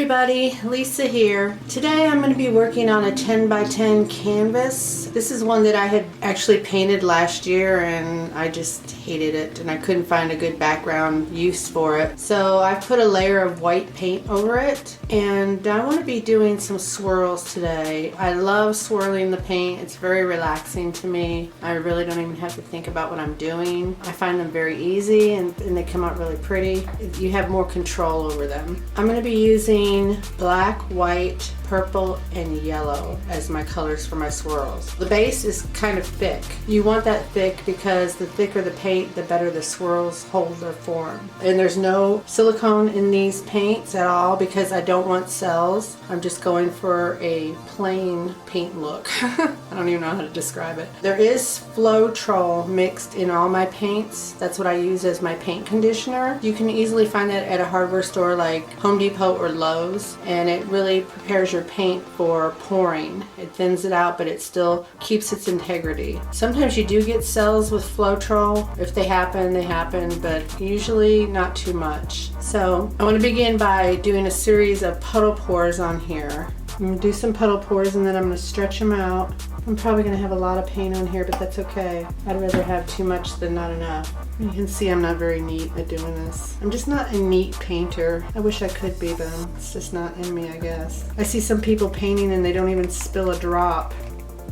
everybody, Lisa here. Today I'm going to be working on a 10 by 10 canvas. This is one that I had actually painted last year and I just hated it and I couldn't find a good background use for it. So I put a layer of white paint over it and I want to be doing some swirls today. I love swirling the paint. It's very relaxing to me. I really don't even have to think about what I'm doing. I find them very easy and they come out really pretty. You have more control over them. I'm going to be using black, white, purple, and yellow as my colors for my swirls. The base is kind of thick. You want that thick because the thicker the paint, the better the swirls hold their form. And there's no silicone in these paints at all because I don't want cells. I'm just going for a plain paint look. I don't even know how to describe it. There is Floetrol mixed in all my paints. That's what I use as my paint conditioner. You can easily find that at a hardware store like Home Depot or Lowe's, and it really prepares your paint for pouring. It thins it out, but it still keeps its integrity. Sometimes you do get cells with Floetrol. If they happen, they happen, but usually not too much. So I want to begin by doing a series of puddle pours on here. I'm going to do some puddle pours and then I'm going to stretch them out. I'm probably going to have a lot of paint on here, but that's okay. I'd rather have too much than not enough. You can see I'm not very neat at doing this. I'm just not a neat painter. I wish I could be, but it's just not in me, I guess. I see some people painting and they don't even spill a drop.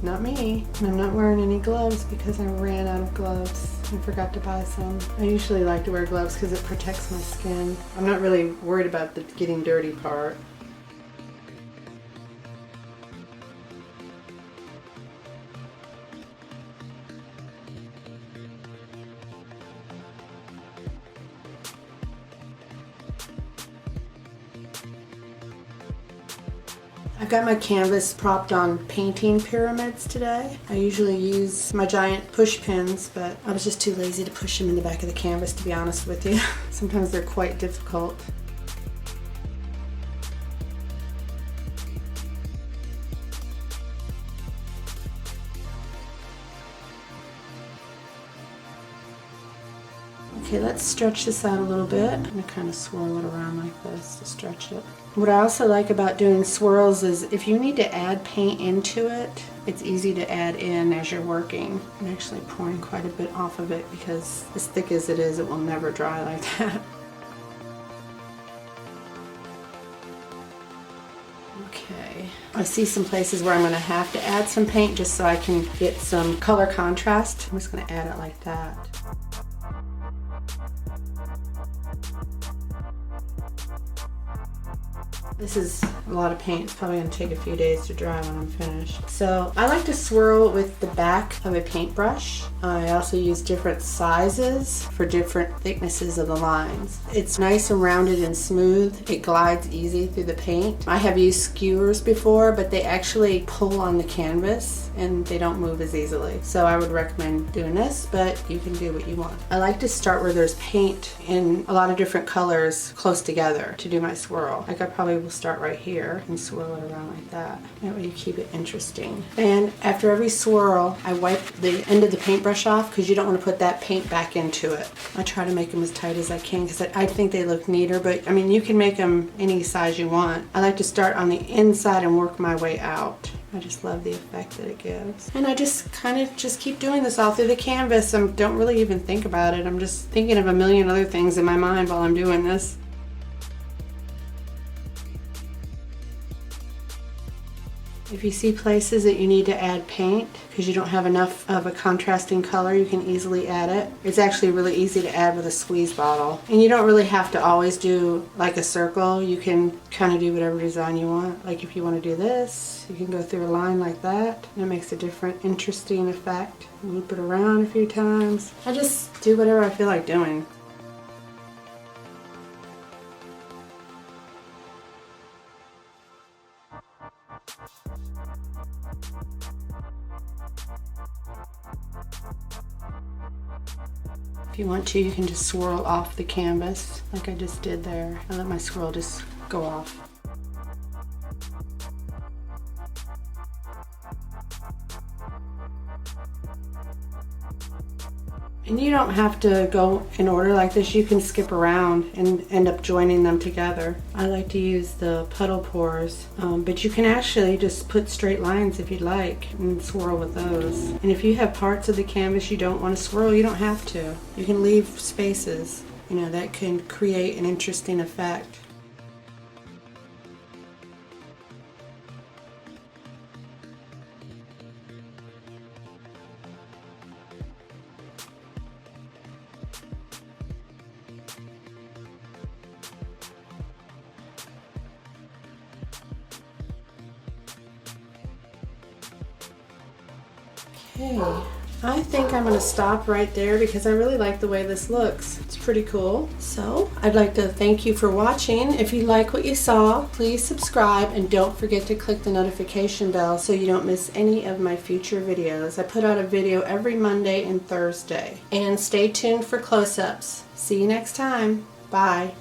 Not me. And I'm not wearing any gloves because I ran out of gloves. I forgot to buy some. I usually like to wear gloves because it protects my skin. I'm not really worried about the getting dirty part. I've got my canvas propped on painting pyramids today. I usually use my giant push pins, but I was just too lazy to push them in the back of the canvas, to be honest with you. Sometimes they're quite difficult. Okay, let's stretch this out a little bit. I'm going to kind of swirl it around like this to stretch it. What I also like about doing swirls is if you need to add paint into it, it's easy to add in as you're working. I'm actually pouring quite a bit off of it because as thick as it is, it will never dry like that. Okay, I see some places where I'm going to have to add some paint just so I can get some color contrast. I'm just going to add it like that. This is a lot of paint. It's probably going to take a few days to dry when I'm finished. So I like to swirl with the back of a paintbrush. I also use different sizes for different thicknesses of the lines. It's nice and rounded and smooth. It glides easy through the paint. I have used skewers before, but they actually pull on the canvas and they don't move as easily. So I would recommend doing this, but you can do what you want. I like to start where there's paint in a lot of different colors close together to do my swirl. Like I probably will start right here and swirl it around like that. That way you keep it interesting. And after every swirl, I wipe the end of the paintbrush off because you don't want to put that paint back into it. I try to make them as tight as I can because I think they look neater, but I mean, you can make them any size you want. I like to start on the inside and work my way out. I just love the effect that it gives. And I just kind of just keep doing this all through the canvas and don't really even think about it. I'm just thinking of a million other things in my mind while I'm doing this. If you see places that you need to add paint because you don't have enough of a contrasting color, you can easily add it. It's actually really easy to add with a squeeze bottle. And you don't really have to always do like a circle. You can kind of do whatever design you want. Like if you want to do this, you can go through a line like that. And it makes a different, interesting effect. Loop it around a few times. I just do whatever I feel like doing. If you want to, you can just swirl off the canvas like I just did there. I let my swirl just go off. And you don't have to go in order like this. You can skip around and end up joining them together. I like to use the puddle pours, but you can actually just put straight lines if you'd like and swirl with those. And if you have parts of the canvas you don't want to swirl, you don't have to. You can leave spaces. You know, that can create an interesting effect. Okay, I think I'm going to stop right there because I really like the way this looks. It's pretty cool. So I'd like to thank you for watching. If you like what you saw, please subscribe and don't forget to click the notification bell so you don't miss any of my future videos. I put out a video every Monday and Thursday. And stay tuned for close-ups. See you next time. Bye.